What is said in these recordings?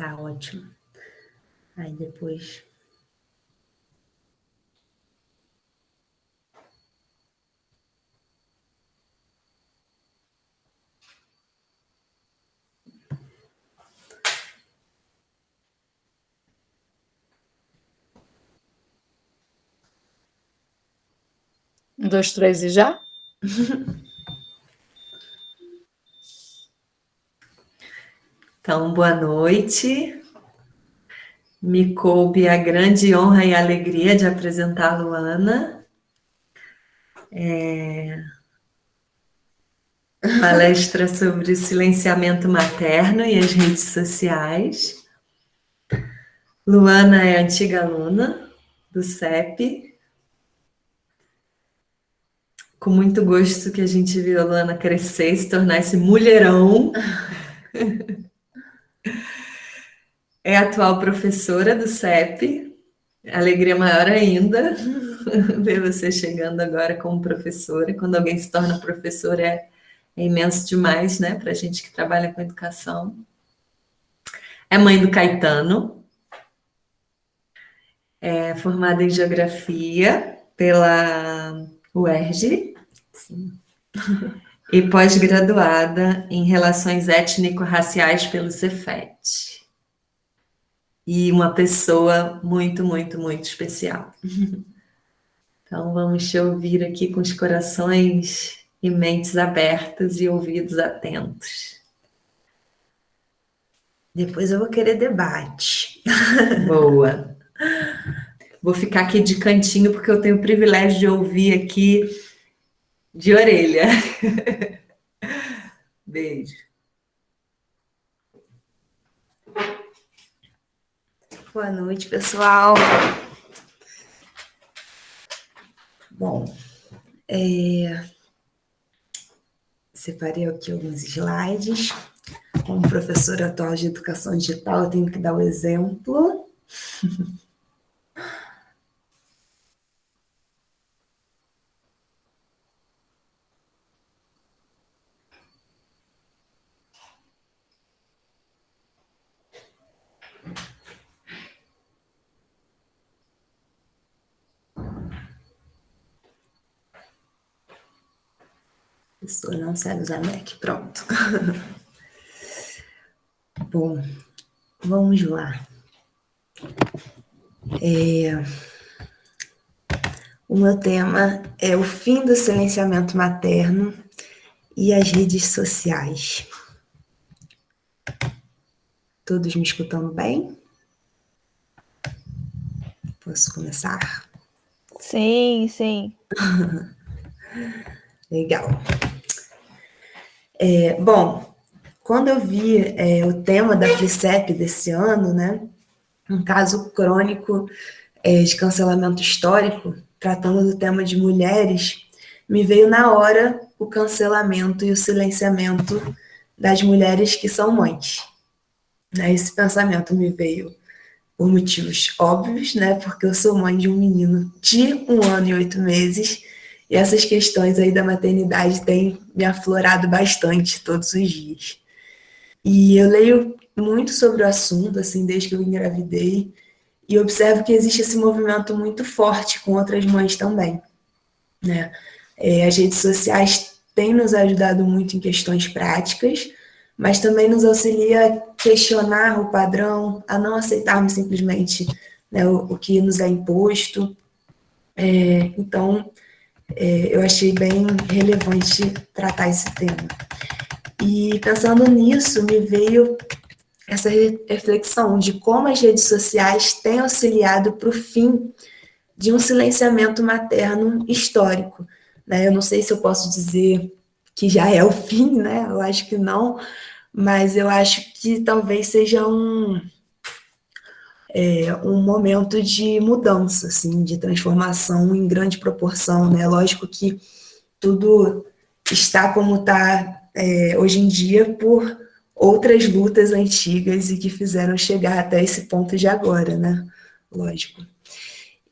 Tá ótimo. Aí depois... Um, dois, três e já? Então, boa noite. Me coube a grande honra e alegria de apresentar a Luana. Palestra sobre o silenciamento materno e as redes sociais. Luana é antiga aluna do CEP. Com muito gosto que a gente viu a Luana crescer e se tornar esse mulherão. É atual professora do CEP. Alegria maior ainda ver você chegando agora como professora. Quando alguém se torna professora é imenso demais, né? Para a gente que trabalha com educação. É mãe do Caetano. É formada em Geografia pela UERJ. Sim. E pós-graduada em Relações Étnico-Raciais pelo Cefet. E uma pessoa muito, muito, muito especial. Então, vamos te ouvir aqui com os corações e mentes abertos e ouvidos atentos. Depois eu vou querer debate. Boa. Vou ficar aqui de cantinho porque eu tenho o privilégio de ouvir aqui de orelha. Beijo. Boa noite, pessoal. Bom, separei aqui alguns slides. Como professora atual de educação digital, eu tenho que dar o exemplo. Pessoa não sabe usar Mac, pronto. Bom, vamos lá. O meu tema é o fim do silenciamento materno e as redes sociais. Todos me escutando bem? Posso começar? Sim, sim. Legal. Bom, quando eu vi o tema da FLICEP desse ano, né, um caso crônico de cancelamento histórico, tratando do tema de mulheres, me veio na hora o cancelamento e o silenciamento das mulheres que são mães. Esse pensamento me veio por motivos óbvios, né? Porque eu sou mãe de um menino de 1 ano e 8 meses, e essas questões aí da maternidade têm me aflorado bastante todos os dias. E eu leio muito sobre o assunto, assim, desde que eu engravidei, e observo que existe esse movimento muito forte com outras mães também, né? As redes sociais têm nos ajudado muito em questões práticas, mas também nos auxilia a questionar o padrão, a não aceitarmos simplesmente, né, o que nos é imposto. Então, eu achei bem relevante tratar esse tema. E pensando nisso, me veio essa reflexão de como as redes sociais têm auxiliado para o fim de um silenciamento materno histórico, né? Eu não sei se eu posso dizer que já é o fim, né? Eu acho que não, mas eu acho que talvez seja um momento de mudança, assim, de transformação em grande proporção, né? Lógico que tudo está como está hoje em dia por outras lutas antigas e que fizeram chegar até esse ponto de agora, né? Lógico.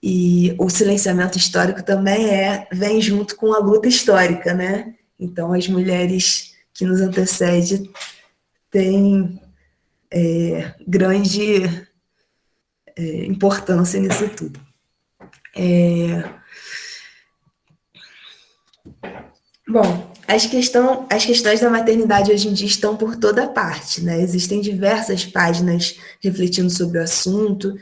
E o silenciamento histórico também vem junto com a luta histórica, né? Então, as mulheres que nos antecedem têm grande importância nisso tudo. Bom, as questões da maternidade hoje em dia estão por toda parte, né? Existem diversas páginas refletindo sobre o assunto,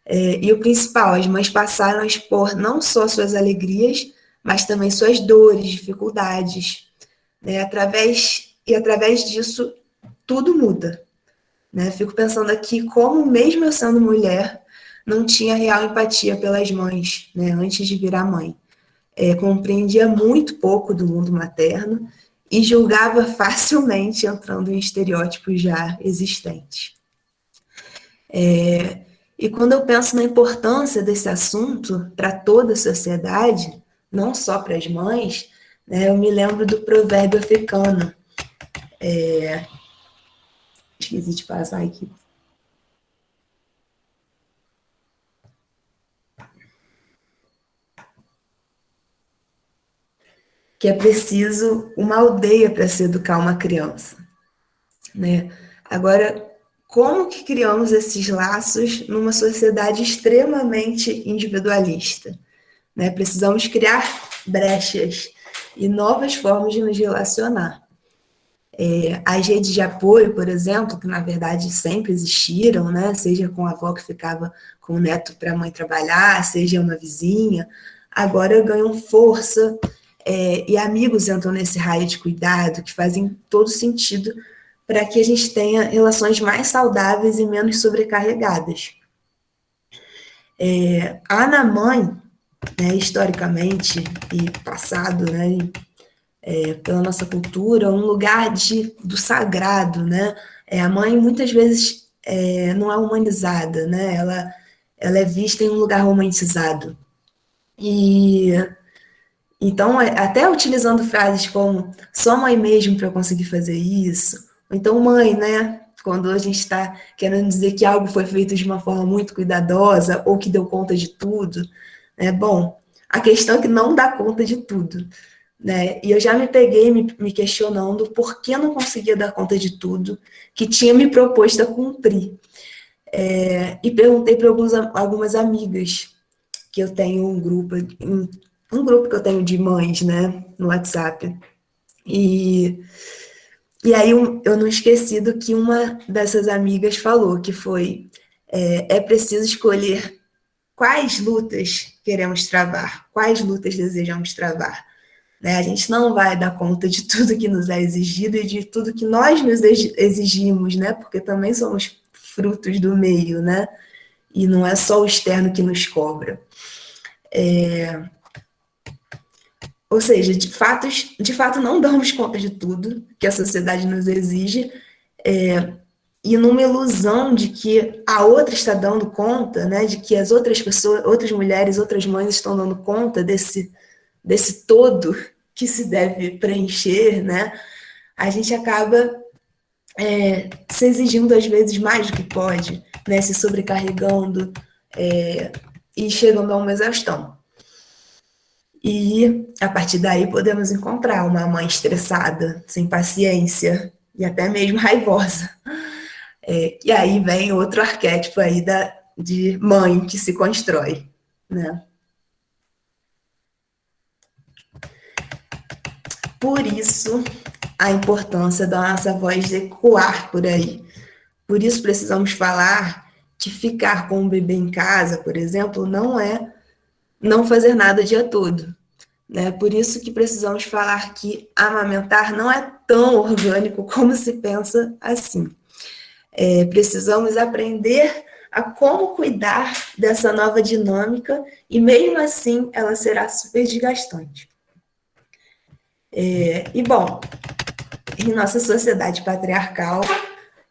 e o principal, as mães passaram a expor não só suas alegrias, mas também suas dores, dificuldades, né? Através disso, tudo muda, né? Fico pensando aqui como, mesmo eu sendo mulher, não tinha real empatia pelas mães, né? Antes de virar mãe. Compreendia muito pouco do mundo materno e julgava facilmente entrando em estereótipos já existentes. E quando eu penso na importância desse assunto para toda a sociedade, não só para as mães, né, eu me lembro do provérbio africano. Esqueci de passar aqui. Que é preciso uma aldeia para se educar uma criança, né? Agora, como que criamos esses laços numa sociedade extremamente individualista, né? Precisamos criar brechas e novas formas de nos relacionar. As redes de apoio, por exemplo, que na verdade sempre existiram, né? Seja com a avó que ficava com o neto para a mãe trabalhar, seja uma vizinha, agora ganham força, e amigos entram nesse raio de cuidado que fazem todo sentido para que a gente tenha relações mais saudáveis e menos sobrecarregadas. Há na mãe, né, historicamente e passado, né, pela nossa cultura, um lugar do sagrado, né? A mãe muitas vezes não é humanizada, né? Ela é vista em um lugar romantizado. E então, até utilizando frases como só mãe mesmo para conseguir fazer isso, ou então mãe, né? Quando a gente está querendo dizer que algo foi feito de uma forma muito cuidadosa ou que deu conta de tudo, né? Bom, a questão é que não dá conta de tudo, né? E eu já me peguei me questionando por que eu não conseguia dar conta de tudo que tinha me proposto a cumprir. E perguntei para algumas amigas que eu tenho um grupo que eu tenho de mães, né, no WhatsApp. E aí eu não esqueci do que uma dessas amigas falou, que foi, é preciso escolher quais lutas queremos travar, quais lutas desejamos travar. Né? A gente não vai dar conta de tudo que nos é exigido e de tudo que nós nos exigimos, né? Porque também somos frutos do meio, né? E não é só o externo que nos cobra. Ou seja, de fato não damos conta de tudo que a sociedade nos exige, e numa ilusão de que a outra está dando conta, né? De que as outras pessoas, outras mulheres, outras mães estão dando conta desse todo que se deve preencher, né? A gente acaba se exigindo às vezes mais do que pode, né? Se sobrecarregando, e chegando a uma exaustão. E a partir daí podemos encontrar uma mãe estressada, sem paciência e até mesmo raivosa. E aí vem outro arquétipo aí de mãe que se constrói, né? Por isso, a importância da nossa voz ecoar por aí. Por isso, precisamos falar que ficar com o bebê em casa, por exemplo, não é não fazer nada o dia todo. Né? Por isso que precisamos falar que amamentar não é tão orgânico como se pensa assim. Precisamos aprender a como cuidar dessa nova dinâmica e, mesmo assim, ela será super desgastante. E, bom, em nossa sociedade patriarcal,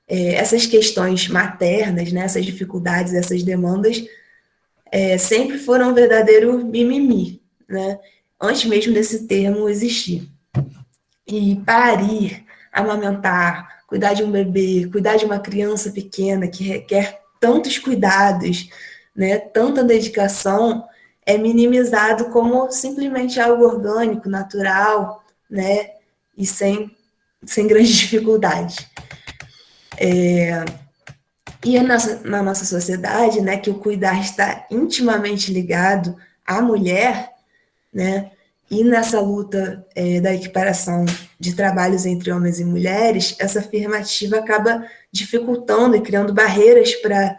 essas questões maternas, né, essas dificuldades, essas demandas, sempre foram um verdadeiro mimimi, né, antes mesmo desse termo existir. E parir, amamentar, cuidar de um bebê, cuidar de uma criança pequena que requer tantos cuidados, né, tanta dedicação, é minimizado como simplesmente algo orgânico, natural, né, e sem grandes dificuldades. E na nossa sociedade, né, que o cuidar está intimamente ligado à mulher, né, e nessa luta da equiparação de trabalhos entre homens e mulheres, essa afirmativa acaba dificultando e criando barreiras para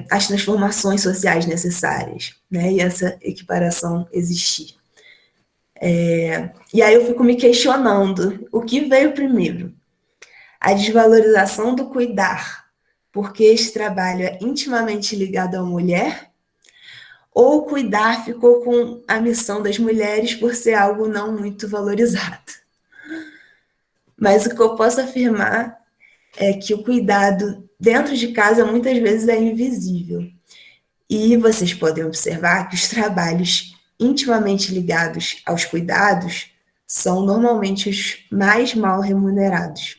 as transformações sociais necessárias, né, e essa equiparação existir. E aí eu fico me questionando, o que veio primeiro? A desvalorização do cuidar, porque esse trabalho é intimamente ligado à mulher, ou o cuidar ficou com a missão das mulheres por ser algo não muito valorizado? Mas o que eu posso afirmar é que o cuidado dentro de casa muitas vezes é invisível. E vocês podem observar que os trabalhos intimamente ligados aos cuidados são normalmente os mais mal remunerados.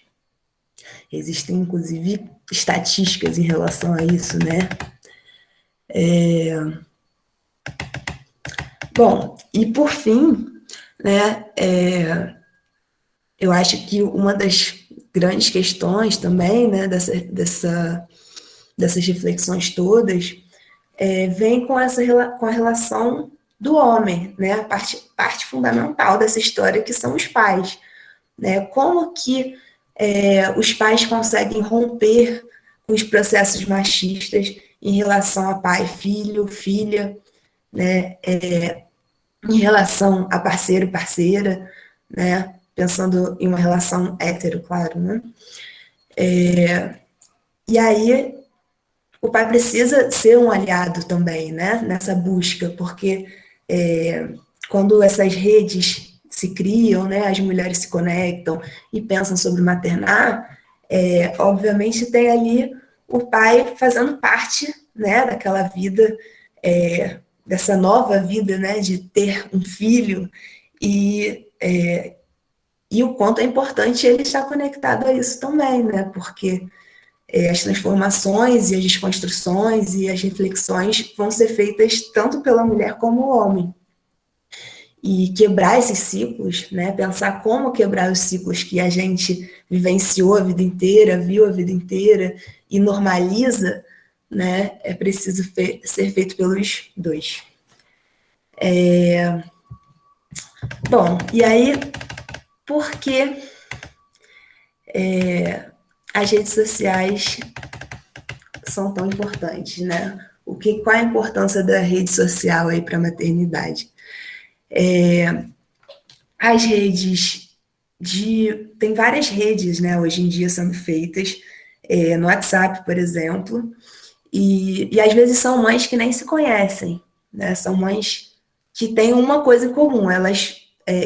Existem, inclusive, estatísticas em relação a isso, né? Bom, e por fim, né, eu acho que uma das grandes questões também, né, dessas reflexões todas, vem com a relação do homem, né, a parte fundamental dessa história, que são os pais, né? Como que os pais conseguem romper com os processos machistas em relação a pai, filho, filha, né, em relação a parceiro, parceira, né, pensando em uma relação hétero, claro, né? E aí o pai precisa ser um aliado também, né, nessa busca, porque quando essas redes se criam, né, as mulheres se conectam e pensam sobre maternar, obviamente tem ali o pai fazendo parte, né, daquela vida, dessa nova vida, né, de ter um filho, e o quanto é importante ele estar conectado a isso também, né, porque as transformações e as desconstruções e as reflexões vão ser feitas tanto pela mulher como o homem. E quebrar esses ciclos, né? Pensar como quebrar os ciclos que a gente vivenciou a vida inteira, viu a vida inteira e normaliza, né? É preciso ser feito pelos dois. Bom, e aí, por que as redes sociais são tão importantes, né? Qual a importância da rede social aí para a maternidade? As redes tem várias redes, né, hoje em dia sendo feitas, no WhatsApp, por exemplo, e às vezes são mães que nem se conhecem, né? São mães que têm uma coisa em comum, elas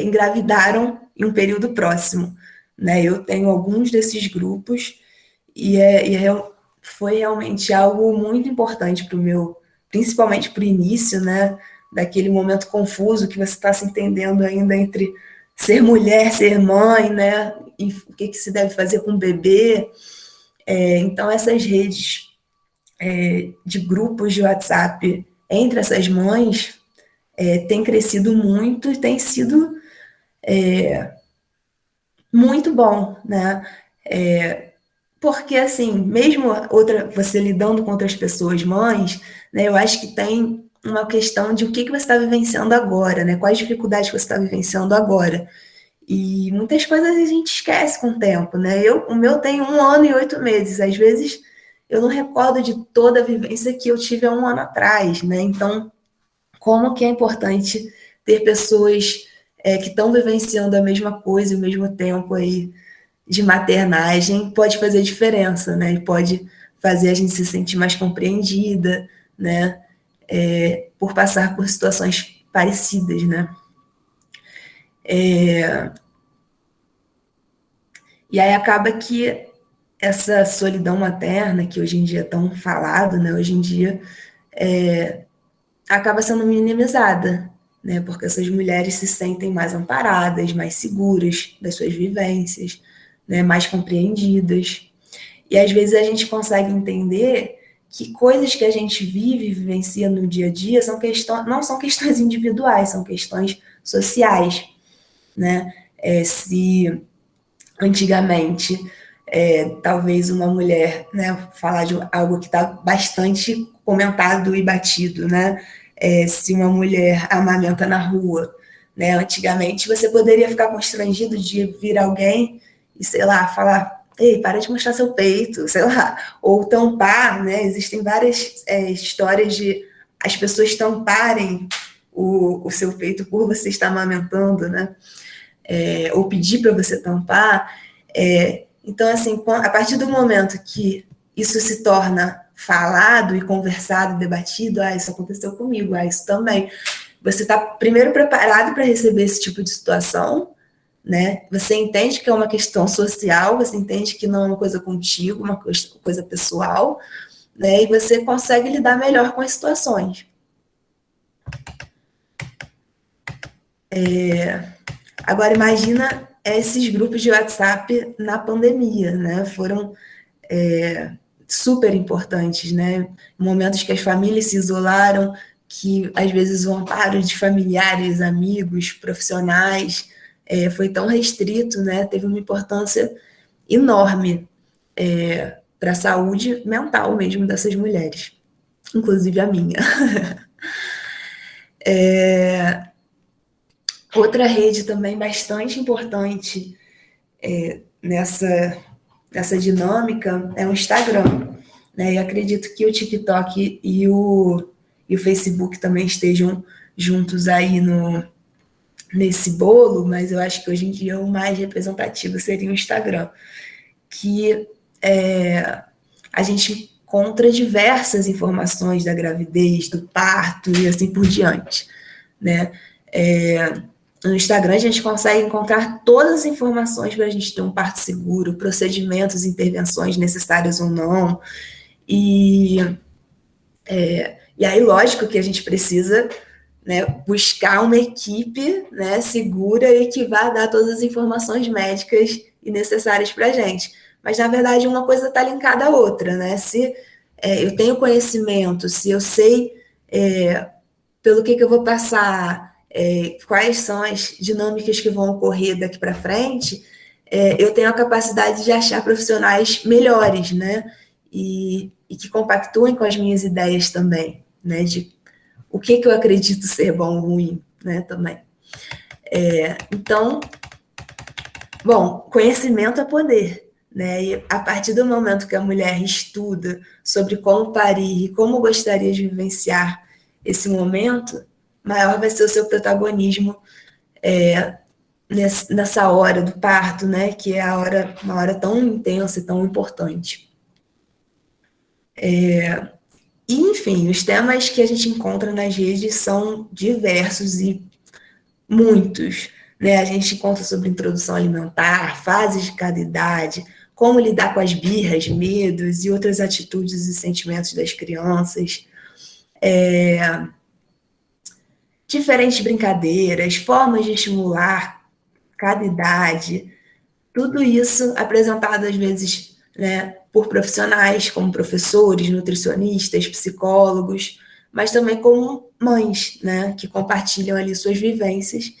engravidaram em um período próximo, né? Eu tenho alguns desses grupos e foi realmente algo muito importante para o meu, principalmente para o início, né? Daquele momento confuso que você está se entendendo ainda entre ser mulher, ser mãe, né? E o que se deve fazer com o bebê. Então, essas redes de grupos de WhatsApp entre essas mães têm crescido muito e tem sido muito bom, né? Porque, assim, mesmo você lidando com outras pessoas, mães, né, eu acho que tem uma questão de o que você está vivenciando agora, né? Quais dificuldades você está vivenciando agora. E muitas coisas a gente esquece com o tempo, né? O meu tem 1 ano e 8 meses. Às vezes eu não recordo de toda a vivência que eu tive há 1 ano atrás, né? Então, como que é importante ter pessoas que estão vivenciando a mesma coisa e o mesmo tempo aí de maternagem pode fazer diferença, né? E pode fazer a gente se sentir mais compreendida, né? Por passar por situações parecidas, né? E aí acaba que essa solidão materna, que hoje em dia é tão falado, né? Hoje em dia acaba sendo minimizada, né? Porque essas mulheres se sentem mais amparadas, mais seguras das suas vivências, né? Mais compreendidas. E às vezes a gente consegue entender que coisas que a gente vive e vivencia no dia a dia não são questões individuais, são questões sociais, né? Se antigamente talvez uma mulher, né, falar de algo que está bastante comentado e batido, né? Se uma mulher amamenta na rua, né? Antigamente você poderia ficar constrangido de vir alguém e, sei lá, falar: ei, para de mostrar seu peito, sei lá, ou tampar, né? Existem várias histórias de as pessoas tamparem o seu peito por você estar amamentando, né? Ou pedir para você tampar. Então, assim, a partir do momento que isso se torna falado e conversado, debatido, isso aconteceu comigo, isso também. Você está primeiro preparado para receber esse tipo de situação, né? Você entende que é uma questão social, você entende que não é uma coisa contigo, uma coisa pessoal, né? E você consegue lidar melhor com as situações. Agora, imagina esses grupos de WhatsApp na pandemia, né? Foram super importantes, né? Momentos que as famílias se isolaram, que às vezes o amparo de familiares, amigos, profissionais foi tão restrito, né? Teve uma importância enorme para a saúde mental mesmo dessas mulheres, inclusive a minha. Outra rede também bastante importante nessa dinâmica é o Instagram, né? E acredito que o TikTok e o Facebook também estejam juntos aí nesse bolo, mas eu acho que hoje em dia o mais representativo seria o Instagram, que a gente encontra diversas informações da gravidez, do parto e assim por diante, né? No Instagram a gente consegue encontrar todas as informações para a gente ter um parto seguro, procedimentos, intervenções necessárias ou não. E aí, lógico que a gente precisa, né, buscar uma equipe, né, segura e que vá dar todas as informações médicas e necessárias para a gente. Mas, na verdade, uma coisa está linkada à outra, né? Se eu tenho conhecimento, se eu sei pelo que eu vou passar, quais são as dinâmicas que vão ocorrer daqui para frente, eu tenho a capacidade de achar profissionais melhores, né? E que compactuem com as minhas ideias também, né? De o que eu acredito ser bom ou ruim, né? Também. Então, bom, conhecimento é poder, né? E a partir do momento que a mulher estuda sobre como parir e como gostaria de vivenciar esse momento, maior vai ser o seu protagonismo nessa hora do parto, né? Que é uma hora tão intensa e tão importante. E, enfim, os temas que a gente encontra nas redes são diversos e muitos, né? A gente encontra sobre introdução alimentar, fases de cada idade, como lidar com as birras, medos e outras atitudes e sentimentos das crianças, diferentes brincadeiras, formas de estimular cada idade, tudo isso apresentado às vezes, né, por profissionais como professores, nutricionistas, psicólogos, mas também como mães, né, que compartilham ali suas vivências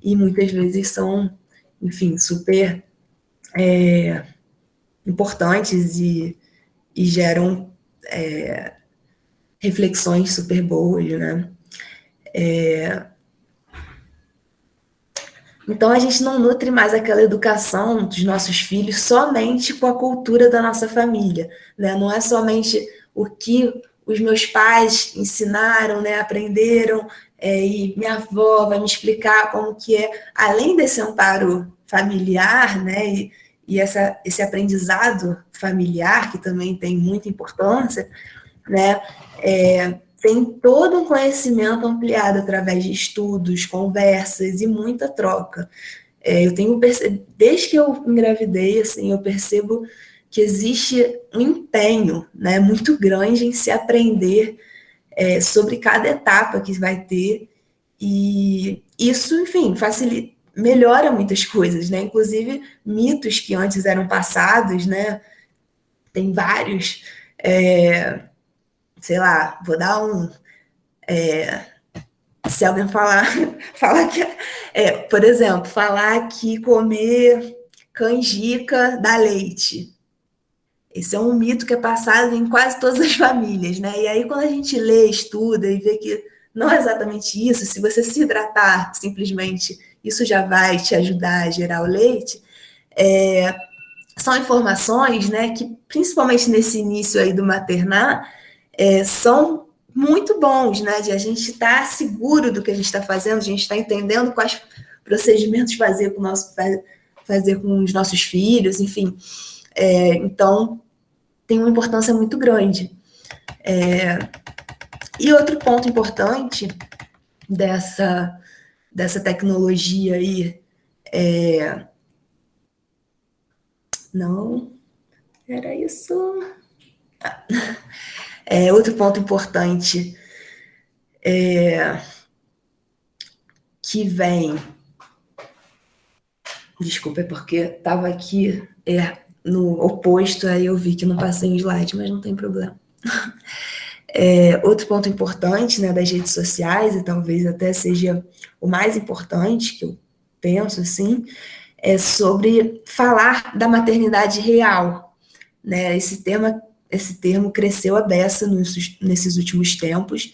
e muitas vezes são, enfim, super importantes e geram reflexões super boas, né? Então, a gente não nutre mais aquela educação dos nossos filhos somente com a cultura da nossa família, né? Não é somente o que os meus pais ensinaram, né, aprenderam, e minha avó vai me explicar como que é, além desse amparo familiar, né, e esse aprendizado familiar, que também tem muita importância, né, tem todo um conhecimento ampliado através de estudos, conversas e muita troca. Eu tenho percebido, desde que eu engravidei, assim, eu percebo que existe um empenho, né, muito grande em se aprender sobre cada etapa que vai ter, e isso, enfim, melhora muitas coisas, né? Inclusive mitos que antes eram passados, né? Tem vários, sei lá, vou dar um. Se alguém falar que. Por exemplo, falar que comer canjica dá leite, Esse é um mito que é passado em quase todas as famílias, né? E aí, quando a gente lê, estuda e vê que não é exatamente isso, se você se hidratar, simplesmente, isso já vai te ajudar a gerar o leite, são informações, né, que, principalmente nesse início aí do maternar, são muito bons, né, de a gente estar seguro do que a gente está fazendo, a gente está entendendo quais procedimentos fazer com os nossos filhos, enfim. Então, tem uma importância muito grande. E outro ponto importante dessa tecnologia aí não, era isso. Outro ponto importante que vem... Desculpa, é porque estava aqui no oposto, aí eu vi que não passei um slide, mas não tem problema. Outro ponto importante, né, das redes sociais, e talvez até seja o mais importante, que eu penso assim, é sobre falar da maternidade real, né? Esse termo cresceu à beça nesses últimos tempos,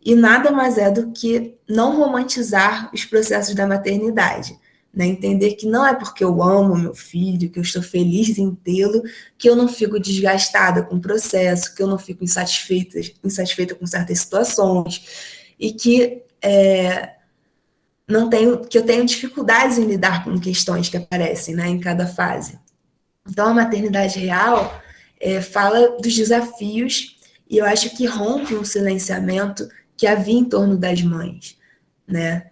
e nada mais é do que não romantizar os processos da maternidade, né? Entender que não é porque eu amo meu filho, que eu estou feliz em tê-lo, que eu não fico desgastada com o processo, que eu não fico insatisfeita com certas situações, e que eu tenho dificuldades em lidar com questões que aparecem, né, em cada fase. Então, a maternidade real fala dos desafios, e eu acho que rompe um silenciamento que havia em torno das mães, né?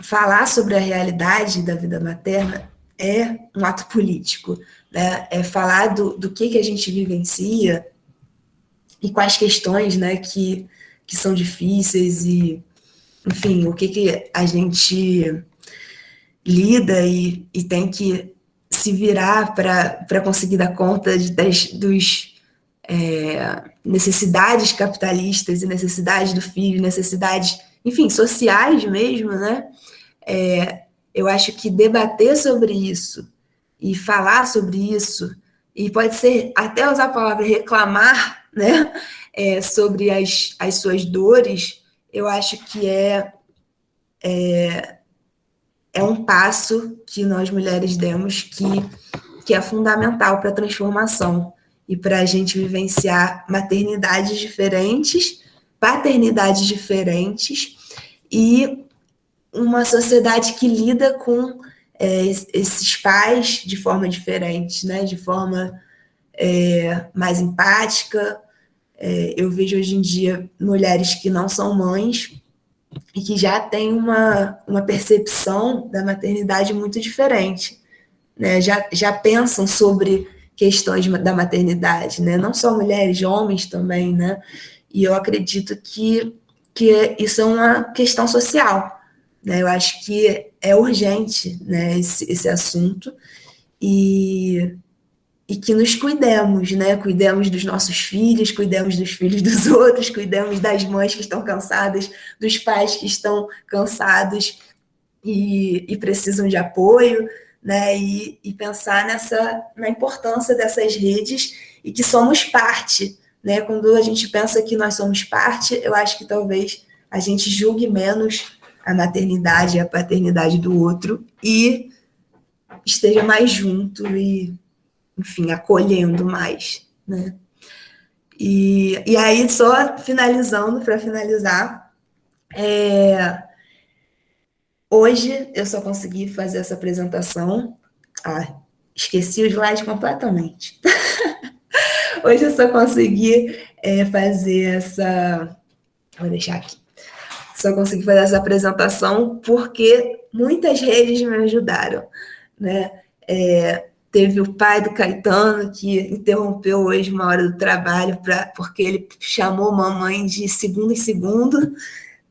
Falar sobre a realidade da vida materna é um ato político, né? Falar do que a gente vivencia e quais questões, né, que são difíceis e, enfim, o que a gente lida e tem que se virar para conseguir dar conta dos necessidades capitalistas e necessidades do filho, necessidades, enfim, sociais mesmo, né? Eu acho que debater sobre isso e falar sobre isso, e pode ser até usar a palavra reclamar, né? Sobre as suas dores, eu acho que é um passo que nós mulheres demos que é fundamental para a transformação e para a gente vivenciar maternidades diferentes, paternidades diferentes e uma sociedade que lida com esses pais de forma diferente, né? De forma mais empática. Eu vejo hoje em dia mulheres que não são mães e que já têm uma percepção da maternidade muito diferente, né? Já pensam sobre questões da maternidade, né? Não só mulheres, homens também, né? E eu acredito que isso é uma questão social, né? Eu acho que é urgente, né, esse assunto e que nos cuidemos, né? Cuidemos dos nossos filhos, cuidemos dos filhos dos outros, cuidemos das mães que estão cansadas, dos pais que estão cansados e precisam de apoio, né? E pensar na importância dessas redes e que somos parte, né? Quando a gente pensa que nós somos parte, eu acho que talvez a gente julgue menos a maternidade e a paternidade do outro e esteja mais junto e, enfim, acolhendo mais, né? E aí, só finalizando, para finalizar, hoje eu só consegui fazer essa apresentação. Esqueci o slide completamente. Hoje eu só consegui fazer essa... Vou deixar aqui. Só consegui fazer essa apresentação porque muitas redes me ajudaram, né? Teve o pai do Caetano, que interrompeu hoje uma hora do trabalho porque ele chamou mamãe de segundo em segundo.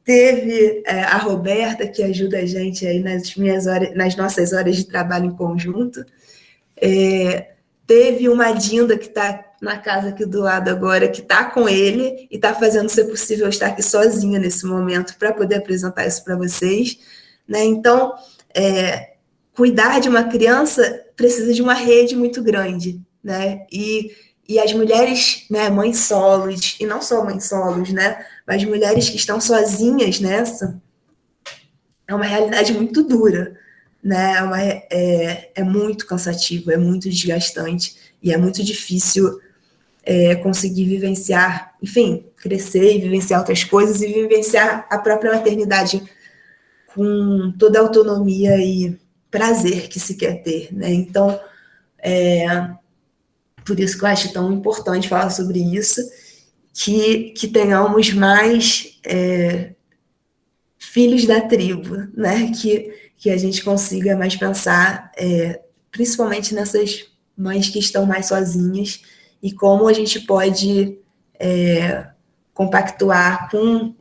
Teve a Roberta, que ajuda a gente aí nas nossas horas de trabalho em conjunto. Teve uma Dinda que está na casa aqui do lado agora, que está com ele e está fazendo, se possível, estar aqui sozinha nesse momento para poder apresentar isso para vocês, né? Então, cuidar de uma criança precisa de uma rede muito grande, né? E as mulheres, né, mães solos, e não só mães solos, né, mas mulheres que estão sozinhas nessa, é uma realidade muito dura, né? É muito cansativo, é muito desgastante e é muito difícil conseguir vivenciar, enfim, crescer e vivenciar outras coisas e vivenciar a própria maternidade com toda a autonomia e prazer que se quer ter, né? Então, por isso que eu acho tão importante falar sobre isso, que tenhamos mais filhos da tribo, né? Que a gente consiga mais pensar, principalmente nessas mães que estão mais sozinhas e como a gente pode compactuar com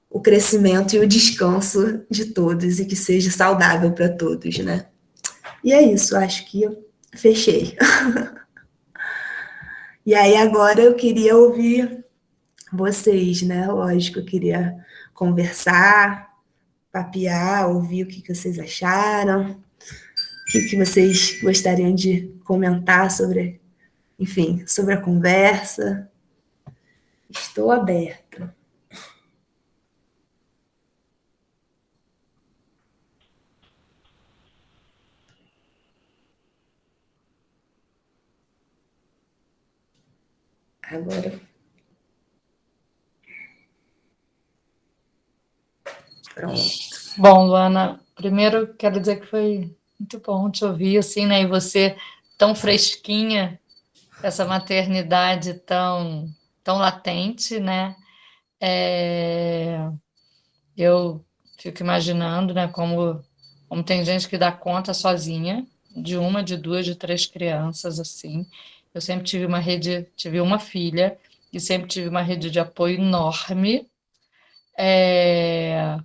o crescimento e o descanso de todos e que seja saudável para todos, né? E é isso, acho que eu fechei. E aí agora eu queria ouvir vocês, né? Lógico, eu queria conversar, papear, ouvir o que vocês acharam, o que vocês gostariam de comentar sobre, enfim, sobre a conversa. Estou aberta. Agora, pronto. Bom, Luana, primeiro quero dizer que foi muito bom te ouvir, assim, né? E você tão fresquinha, essa maternidade tão latente, né? Eu fico imaginando, né, como tem gente que dá conta sozinha de uma, de duas, de três crianças, assim. Eu sempre tive uma filha e sempre tive uma rede de apoio enorme. É,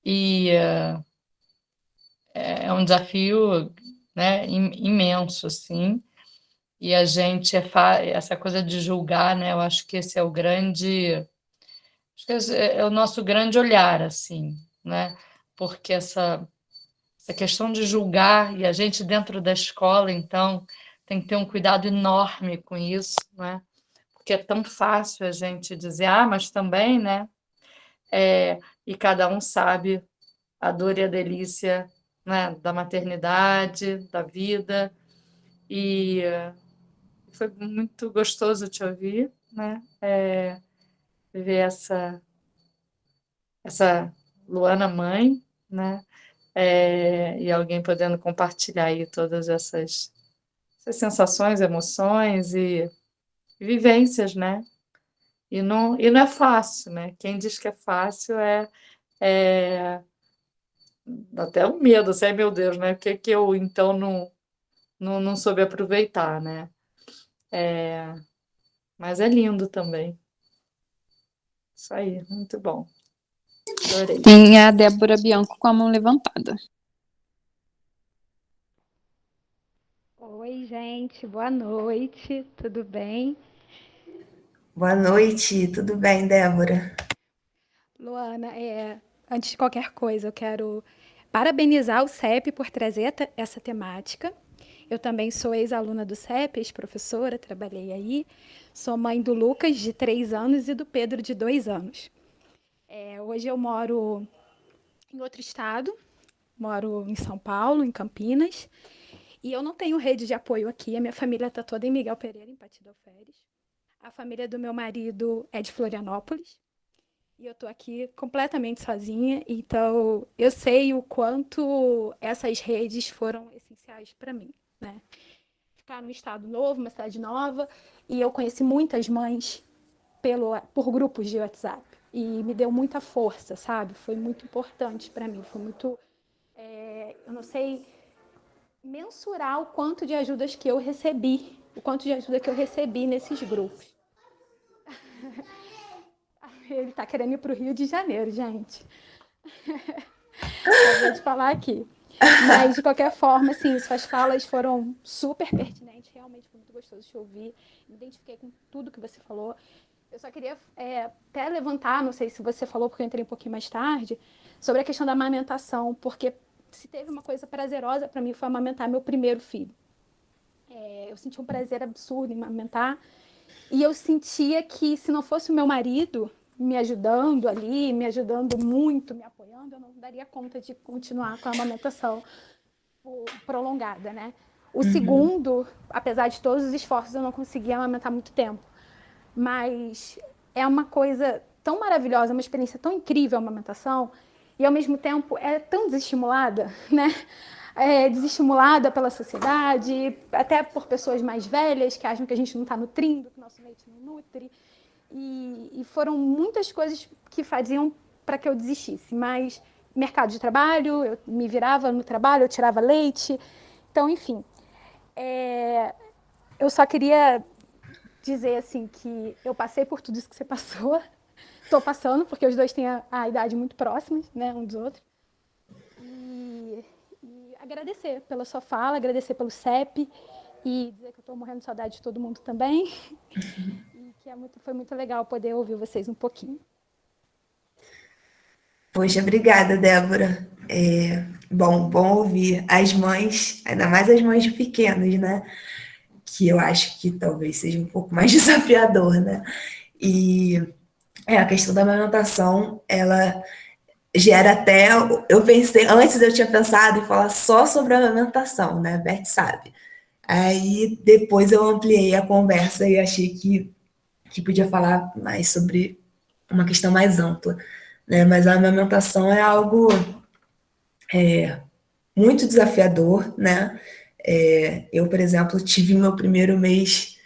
e é um desafio, né, imenso, assim. E a gente essa coisa de julgar, né? Eu acho que esse é o grande, acho que esse é o nosso grande olhar, assim, né? Porque essa questão de julgar, e a gente dentro da escola, então, tem que ter um cuidado enorme com isso, né? Porque é tão fácil a gente dizer, mas também, né? E cada um sabe a dor e a delícia, né, da maternidade, da vida, e foi muito gostoso te ouvir, né? Ver essa Luana mãe, né? E alguém podendo compartilhar aí todas essas sensações, emoções e vivências, né? E não é fácil, né? Quem diz que é fácil é dá até um medo, assim, ai meu Deus, né? O que que eu então não soube aproveitar, né? Mas é lindo também. Isso aí, muito bom. Adorei. Tem a Débora Bianco com a mão levantada. Oi, gente, boa noite, tudo bem? Boa noite, tudo bem, Débora? Luana, antes de qualquer coisa, eu quero parabenizar o CEP por trazer essa temática. Eu também sou ex-aluna do CEP, ex-professora, trabalhei aí. Sou mãe do Lucas, de 3 anos, e do Pedro, de 2 anos. Hoje eu moro em outro estado, moro em São Paulo, em Campinas, e eu não tenho rede de apoio aqui. A minha família está toda em Miguel Pereira, em Partido Alferes. A família do meu marido é de Florianópolis. E eu tô aqui completamente sozinha, então eu sei o quanto essas redes foram essenciais para mim, né? Ficar num estado novo, uma cidade nova, e eu conheci muitas mães por grupos de WhatsApp e me deu muita força, sabe? Foi muito importante para mim, foi muito, eu não sei mensurar o quanto de ajudas que eu recebi, o quanto de ajuda que eu recebi nesses grupos. Ele tá querendo ir para o Rio de Janeiro, gente. Acabei de falar aqui. Mas, de qualquer forma, assim, suas falas foram super pertinentes. Realmente foi muito gostoso te ouvir. Me identifiquei com tudo que você falou. Eu só queria até levantar, não sei se você falou, porque eu entrei um pouquinho mais tarde, sobre a questão da amamentação. Porque se teve uma coisa prazerosa para mim, foi amamentar meu primeiro filho. Eu sentia um prazer absurdo em amamentar. E eu sentia que, se não fosse o meu marido me ajudando ali, me ajudando muito, me apoiando, eu não daria conta de continuar com a amamentação prolongada, né? O segundo, apesar de todos os esforços, eu não conseguia amamentar muito tempo. Mas é uma coisa tão maravilhosa, uma experiência tão incrível a amamentação, e ao mesmo tempo é tão desestimulada, né? Desestimulada pela sociedade, até por pessoas mais velhas que acham que a gente não está nutrindo, que o nosso leite não nutre. E foram muitas coisas que faziam para que eu desistisse. Mas mercado de trabalho, eu me virava no trabalho, eu tirava leite. Então, enfim, eu só queria dizer assim que eu passei por tudo isso que você passou. Estou passando, porque os dois têm a idade muito próxima, né, um dos outros. E agradecer pela sua fala, agradecer pelo CEP e dizer que eu estou morrendo de saudade de todo mundo também. E que foi muito legal poder ouvir vocês um pouquinho. Poxa, obrigada, Débora. Bom ouvir as mães, ainda mais as mães de pequenos, né? Que eu acho que talvez seja um pouco mais desafiador, né? E a questão da amamentação, ela gera até. Eu pensei, antes eu tinha pensado em falar só sobre a amamentação, né? A Beth sabe. Aí depois eu ampliei a conversa e achei que podia falar mais sobre uma questão mais ampla, né? Mas a amamentação é algo muito desafiador, né? Eu, por exemplo, tive meu primeiro mês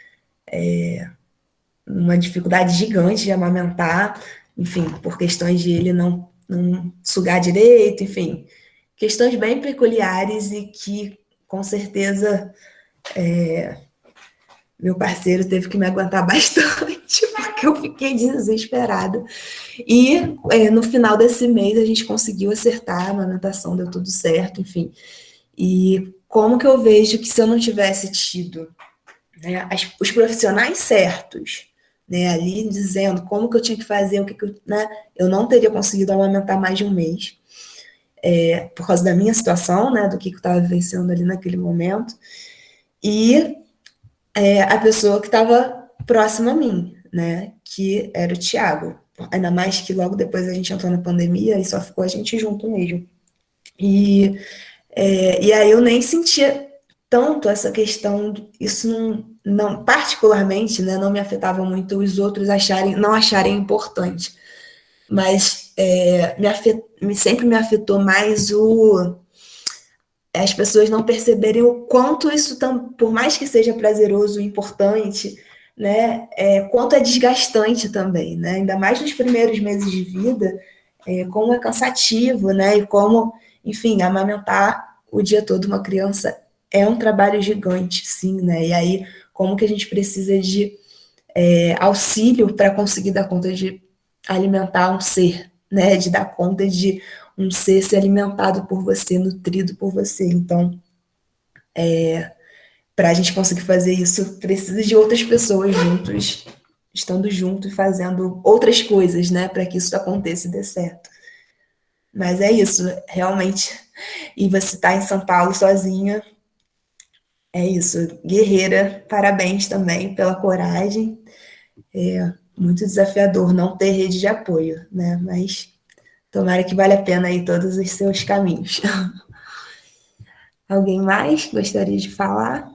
uma dificuldade gigante de amamentar, enfim, por questões de ele não sugar direito, enfim, questões bem peculiares e que, com certeza, meu parceiro teve que me aguentar bastante, porque eu fiquei desesperada. E no final desse mês a gente conseguiu acertar a amamentação, deu tudo certo, enfim. E como que eu vejo que se eu não tivesse tido, né, os profissionais certos, né, ali dizendo como que eu tinha que fazer, o que eu, né, eu não teria conseguido amamentar mais de um mês, por causa da minha situação, né, do que eu estava vivenciando ali naquele momento, e a pessoa que estava próxima a mim, né, que era o Tiago. Ainda mais que logo depois a gente entrou na pandemia e só ficou a gente junto mesmo. E aí eu nem sentia tanto essa questão, isso não particularmente, né, não me afetava muito os outros não acharem importante, mas sempre me afetou mais as pessoas não perceberem o quanto isso, por mais que seja prazeroso e importante, né, quanto é desgastante também, né, ainda mais nos primeiros meses de vida, como é cansativo, né, e como, enfim, amamentar o dia todo uma criança é um trabalho gigante, sim, né, e aí como que a gente precisa de auxílio para conseguir dar conta de alimentar um ser, né, de dar conta de um ser alimentado por você, nutrido por você. Então, para a gente conseguir fazer isso, precisa de outras pessoas juntos, estando junto e fazendo outras coisas, né, para que isso aconteça e dê certo. Mas é isso, realmente. E você está em São Paulo sozinha, é isso, guerreira, parabéns também pela coragem. É muito desafiador não ter rede de apoio, né? Mas tomara que valha a pena aí todos os seus caminhos. Alguém mais gostaria de falar?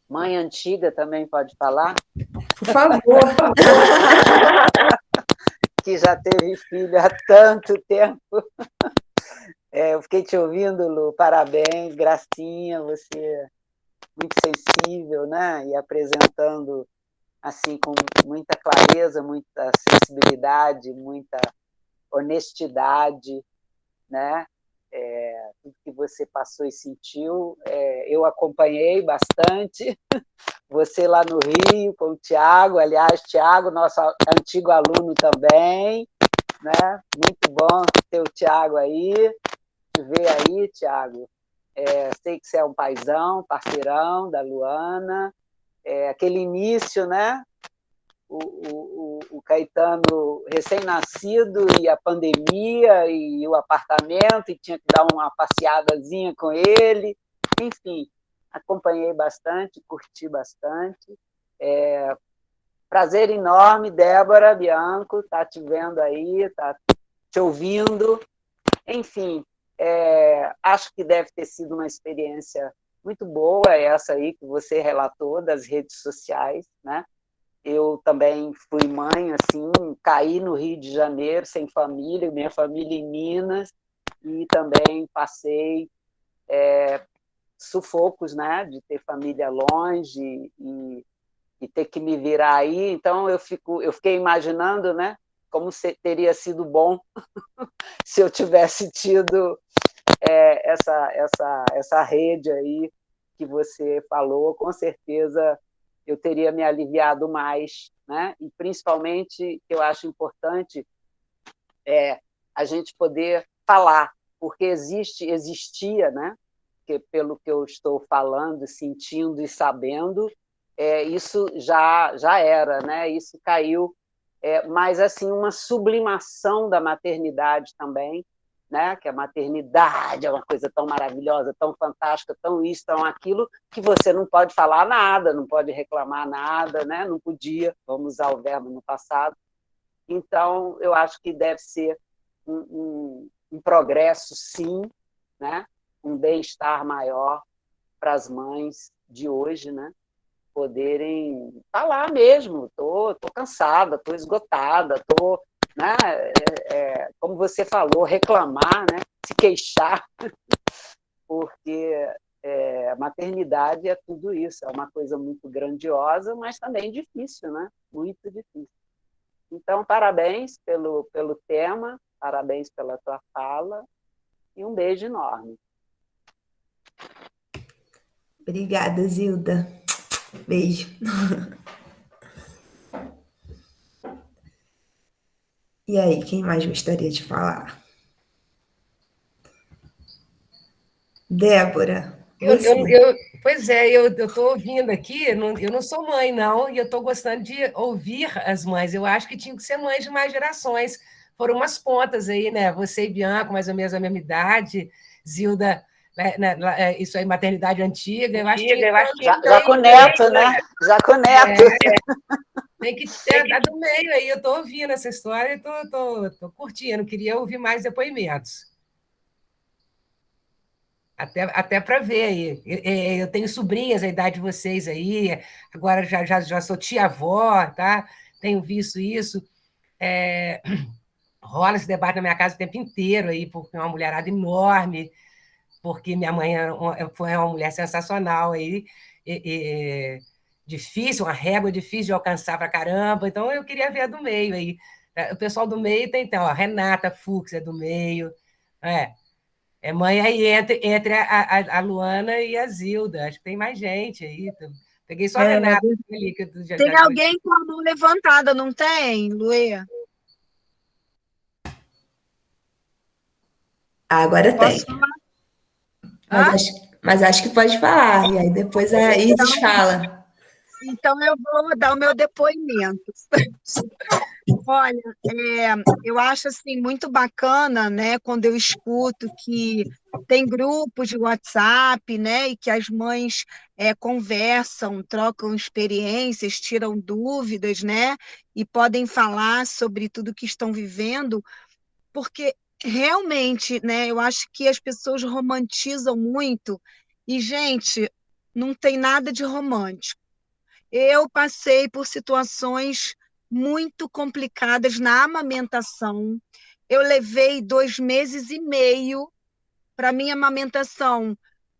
Mãe antiga também pode falar? Por favor. Que já teve filho há tanto tempo. Eu fiquei te ouvindo, Lu, parabéns, gracinha, você é muito sensível, né? E apresentando assim com muita clareza, muita sensibilidade, muita honestidade, né? Tudo que você passou e sentiu, eu acompanhei bastante. Você lá no Rio com o Tiago, aliás, Tiago, nosso antigo aluno também, né? Muito bom ter o Tiago aí, te ver aí, Tiago. Sei que você é um paizão, parceirão da Luana, aquele início, né? o Caetano recém-nascido e a pandemia e o apartamento, e tinha que dar uma passeadazinha com ele. Enfim, acompanhei bastante, curti bastante. Prazer enorme, Débora Bianco, tá te vendo aí, tá te ouvindo. Enfim, acho que deve ter sido uma experiência muito boa essa aí que você relatou das redes sociais, né? Eu também fui mãe, assim, caí no Rio de Janeiro sem família, minha família em Minas, e também passei sufocos, né, de ter família longe e ter que me virar aí. Então eu fiquei imaginando, né, como teria sido bom se eu tivesse tido essa rede aí que você falou. Com certeza eu teria me aliviado mais, né? E principalmente eu acho importante a gente poder falar, porque existia, né? Que pelo que eu estou falando, sentindo e sabendo, isso já era, né? Isso caiu, mas assim uma sublimação da maternidade também, né? Que a maternidade é uma coisa tão maravilhosa, tão fantástica, tão isso, tão aquilo, que você não pode falar nada, não pode reclamar nada, né? Não podia, vamos usar o verbo no passado. Então, eu acho que deve ser um progresso, sim, né? Um bem-estar maior para as mães de hoje, né? Poderem falar mesmo, estou cansada, estou esgotada, estou, né? Como você falou, reclamar, né? Se queixar, porque a maternidade é tudo isso, é uma coisa muito grandiosa, mas também difícil, né? Muito difícil. Então, parabéns pelo tema, parabéns pela tua fala, e um beijo enorme. Obrigada, Zilda. Beijo. E aí, quem mais gostaria de falar? Débora, você. Pois é, eu estou ouvindo aqui, eu não sou mãe, não, e eu estou gostando de ouvir as mães. Eu acho que tinham que ser mães de mais gerações. Foram umas pontas aí, né? Você e Bianca, mais ou menos a mesma idade, Zilda, isso aí, maternidade antiga. Eu acho que já com neto, né? Já com neto. Tem que ter dado meio aí. Eu estou ouvindo essa história e estou curtindo. Queria ouvir mais depoimentos. Até para ver aí. Eu tenho sobrinhas da idade de vocês aí, agora já sou tia-avó, tá? Tenho visto isso. Rola esse debate na minha casa o tempo inteiro aí, porque é uma mulherada enorme, porque minha mãe foi uma mulher sensacional aí, difícil, uma régua difícil de alcançar para caramba. Então eu queria ver a do meio aí. O pessoal do meio tem então, a Renata Fux é do meio. É mãe aí entre a Luana e a Zilda. Acho que tem mais gente aí. Peguei só a Renata ali. Tem alguém com a mão levantada, não tem, Luê? Agora tem. Mas acho que pode falar. E aí depois a Iris fala. Então, eu vou dar o meu depoimento. Olha, eu acho assim, muito bacana, né, quando eu escuto que tem grupos de WhatsApp, né, e que as mães conversam, trocam experiências, tiram dúvidas, né, e podem falar sobre tudo que estão vivendo, porque realmente, né, eu acho que as pessoas romantizam muito e, gente, não tem nada de romântico. Eu passei por situações muito complicadas na amamentação. Eu levei 2 meses e meio para minha amamentação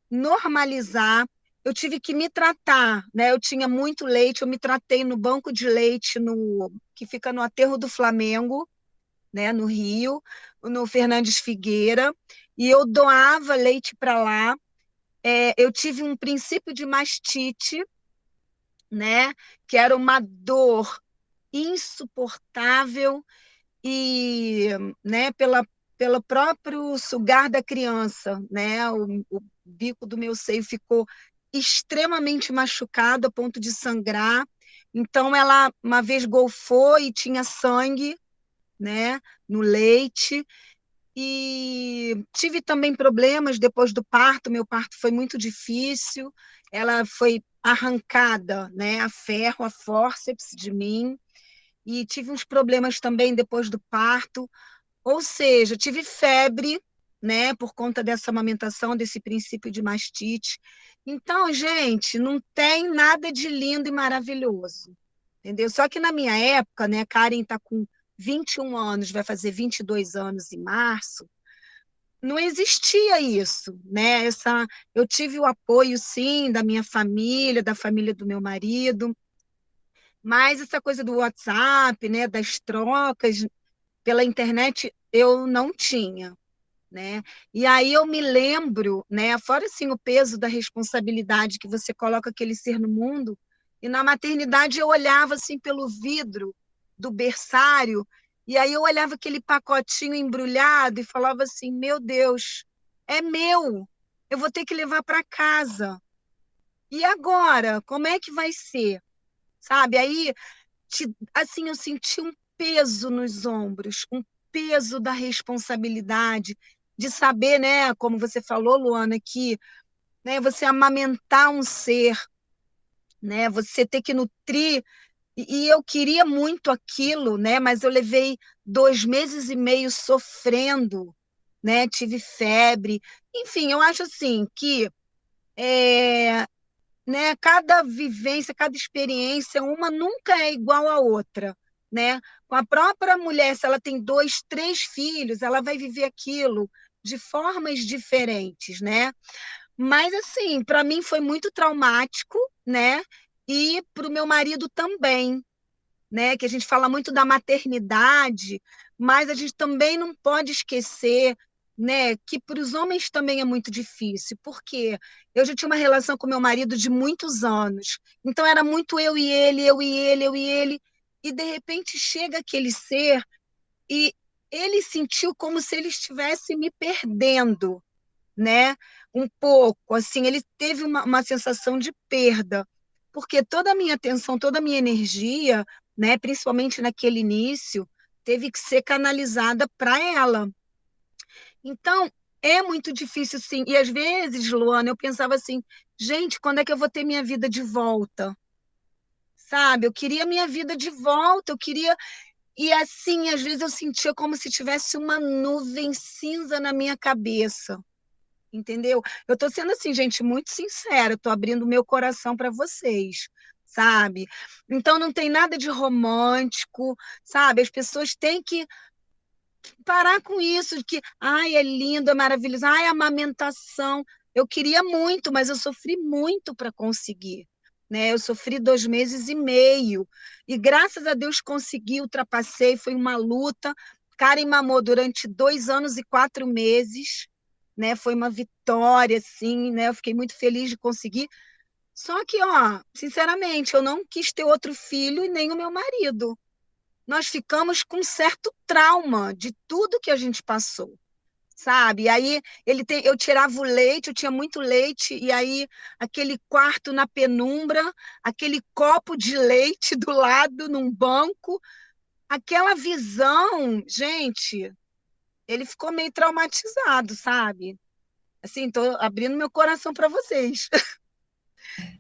normalizar. Eu tive que me tratar, né? Eu tinha muito leite, eu me tratei no banco de leite que fica no Aterro do Flamengo, né? No Rio, no Fernandes Figueira, e eu doava leite para lá. Eu tive um princípio de mastite, né? Que era uma dor insuportável e, né, pelo próprio sugar da criança, né? O bico do meu seio ficou extremamente machucado a ponto de sangrar. Então, ela uma vez golfou e tinha sangue, né, no leite. E tive também problemas depois do parto. Meu parto foi muito difícil. Ela foi arrancada, né, a ferro, a fórceps de mim. E tive uns problemas também depois do parto. Ou seja, tive febre, né, por conta dessa amamentação, desse princípio de mastite. Então, gente, não tem nada de lindo e maravilhoso, entendeu? Só que na minha época, né, Karen está com 21 anos, vai fazer 22 anos em março, não existia isso, né? Eu tive o apoio, sim, da minha família, da família do meu marido, mas essa coisa do WhatsApp, né, das trocas pela internet, eu não tinha, né? E aí eu me lembro, né, fora assim o peso da responsabilidade que você coloca aquele ser no mundo, e na maternidade eu olhava assim pelo vidro do berçário, e aí eu olhava aquele pacotinho embrulhado e falava assim: meu Deus, é meu, eu vou ter que levar para casa. E agora, como é que vai ser? Sabe? Aí, assim, eu senti um peso nos ombros, um peso da responsabilidade, de saber, né, como você falou, Luana, que, né, você amamentar um ser, né, você ter que nutrir, e eu queria muito aquilo, né, mas eu levei 2 meses e meio sofrendo, né, tive febre, enfim, eu acho assim que né? Cada vivência, cada experiência, uma nunca é igual à outra, né? Com a própria mulher, se ela tem 2, 3 filhos, ela vai viver aquilo de formas diferentes, né? Mas assim, para mim foi muito traumático, né? E para o meu marido também, né? Que a gente fala muito da maternidade, mas a gente também não pode esquecer, né, que para os homens também é muito difícil, porque eu já tinha uma relação com meu marido de muitos anos, então era muito eu e ele, eu e ele, eu e ele, e de repente chega aquele ser e ele sentiu como se ele estivesse me perdendo, né? Um pouco, assim, ele teve uma sensação de perda, porque toda a minha atenção, toda a minha energia, né, principalmente naquele início, teve que ser canalizada para ela. Então, é muito difícil, sim. E às vezes, Luana, eu pensava assim, gente, quando é que eu vou ter minha vida de volta? Sabe? Eu queria minha vida de volta, eu queria. E assim, às vezes eu sentia como se tivesse uma nuvem cinza na minha cabeça. Entendeu? Eu estou sendo assim, gente, muito sincera, estou abrindo meu coração para vocês, sabe? Então não tem nada de romântico, sabe? As pessoas têm que parar com isso, de que, ai, é lindo, é maravilhoso, ai, a amamentação. Eu queria muito, mas eu sofri muito para conseguir. Né? Eu sofri 2 meses e meio. E graças a Deus consegui, ultrapassei, foi uma luta. Karen mamou durante 2 anos e 4 meses, né? Foi uma vitória, assim, né? Eu fiquei muito feliz de conseguir. Só que, ó, sinceramente, eu não quis ter outro filho e nem o meu marido. Nós ficamos com certo trauma de tudo que a gente passou, sabe? E aí eu tirava o leite, eu tinha muito leite, e aí aquele quarto na penumbra, aquele copo de leite do lado num banco, aquela visão, gente, ele ficou meio traumatizado, sabe? Assim, estou abrindo meu coração para vocês.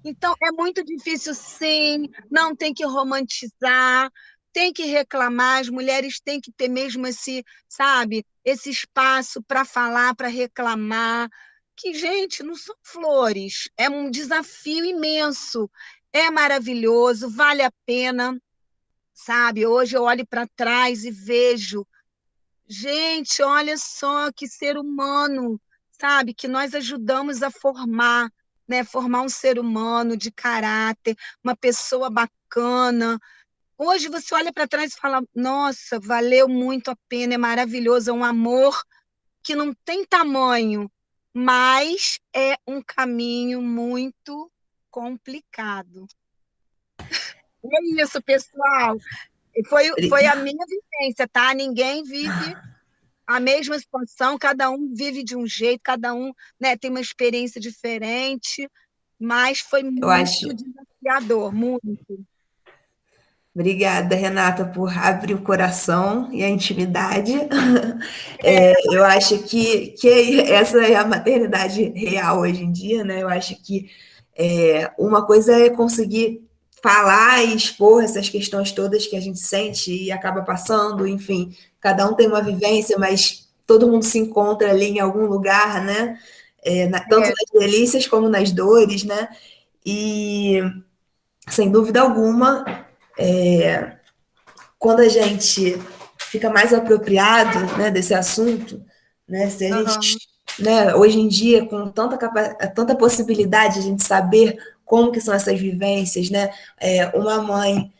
Então, é muito difícil, sim, não tem que romantizar, tem que reclamar, as mulheres têm que ter mesmo esse, sabe, esse espaço para falar, para reclamar, que, gente, não são flores, é um desafio imenso, é maravilhoso, vale a pena, sabe? Hoje eu olho para trás e vejo, gente, olha só que ser humano, sabe, que nós ajudamos a formar, né? Formar um ser humano de caráter, uma pessoa bacana. Hoje você olha para trás e fala: nossa, valeu muito a pena, é maravilhoso, é um amor que não tem tamanho, mas é um caminho muito complicado. É isso, pessoal. Foi a minha vivência, tá? Ninguém vive a mesma situação, cada um vive de um jeito, cada um, né, tem uma experiência diferente, mas foi Eu acho, muito desafiador, muito. Obrigada, Renata, por abrir o coração e a intimidade. Eu acho que essa é a maternidade real hoje em dia, né? Eu acho que uma coisa é conseguir falar e expor essas questões todas que a gente sente e acaba passando, enfim, cada um tem uma vivência, mas todo mundo se encontra ali em algum lugar, né? Tanto nas delícias como nas dores, né? E, sem dúvida alguma, quando a gente fica mais apropriado, né, desse assunto, né, se a gente, né, hoje em dia, com tanta possibilidade de a gente saber como que são essas vivências, né, uma mãe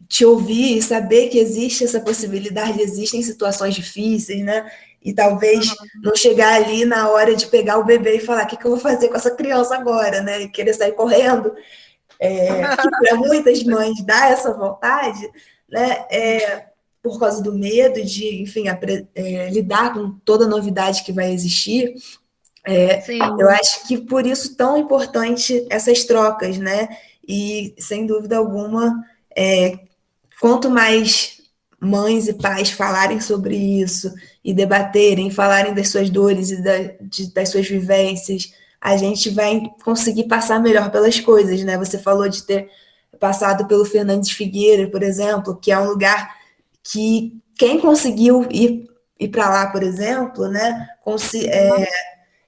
te ouvir e saber que existe essa possibilidade, existem situações difíceis, né, e talvez não chegar ali na hora de pegar o bebê e falar, o que eu vou fazer com essa criança agora, né, e querer sair correndo, que para muitas mães dá essa vontade, né, por causa do medo de, enfim, lidar com toda novidade que vai existir. Eu acho que por isso tão importante essas trocas, né? E, sem dúvida alguma, quanto mais mães e pais falarem sobre isso e debaterem, falarem das suas dores e das suas vivências, a gente vai conseguir passar melhor pelas coisas, né? Você falou de ter passado pelo Fernandes Figueira, por exemplo, que é um lugar que quem conseguiu ir para lá, por exemplo, né,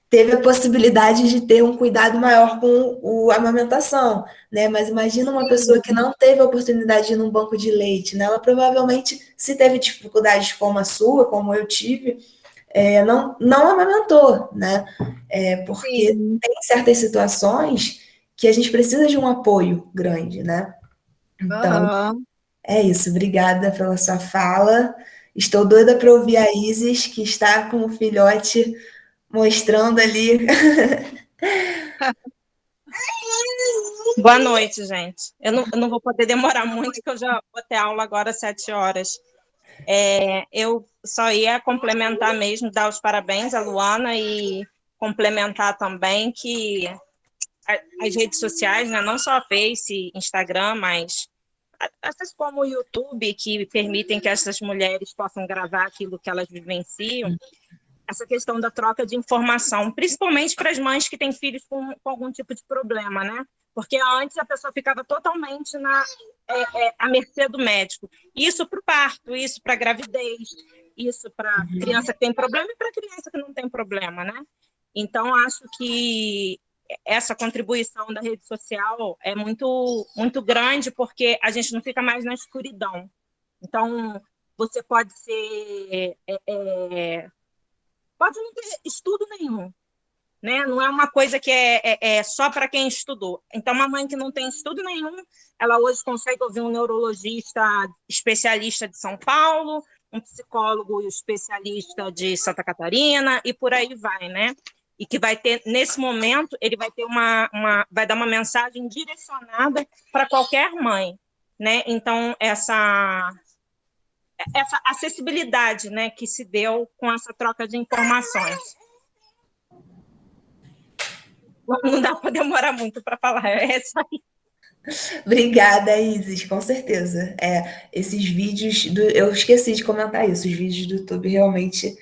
teve a possibilidade de ter um cuidado maior com a amamentação, né? Mas imagina uma pessoa que não teve a oportunidade de ir num banco de leite, né? Ela provavelmente, se teve dificuldades como a sua, como eu tive, não amamentou, né? Porque tem certas situações que a gente precisa de um apoio grande, né? Então, é isso. Obrigada pela sua fala. Estou doida para ouvir a Isis, que está com o filhote mostrando ali. Boa noite, gente. Eu não vou poder demorar muito, porque eu já vou ter aula agora às 7 horas. Eu só ia complementar mesmo, dar os parabéns à Luana e complementar também que as redes sociais, né, não só a Face, Instagram, mas essas como o YouTube, que permitem que essas mulheres possam gravar aquilo que elas vivenciam, essa questão da troca de informação, principalmente para as mães que têm filhos com algum tipo de problema, né? Porque antes a pessoa ficava totalmente à mercê do médico. Isso para o parto, isso para a gravidez, isso para criança que tem problema e para criança que não tem problema, né? Então, acho que essa contribuição da rede social é muito, muito grande, porque a gente não fica mais na escuridão. Então, você pode ser... pode não ter estudo nenhum, né? Não é uma coisa que é só para quem estudou. Então, uma mãe que não tem estudo nenhum, ela hoje consegue ouvir um neurologista especialista de São Paulo, um psicólogo especialista de Santa Catarina, e por aí vai, né? E que vai ter, nesse momento, ele vai ter vai dar uma mensagem direcionada para qualquer mãe, né? Então, essa acessibilidade, né, que se deu com essa troca de informações. Não dá para demorar muito para falar, é isso aí. Obrigada, Isis, com certeza. Esses vídeos, eu esqueci de comentar isso, os vídeos do YouTube realmente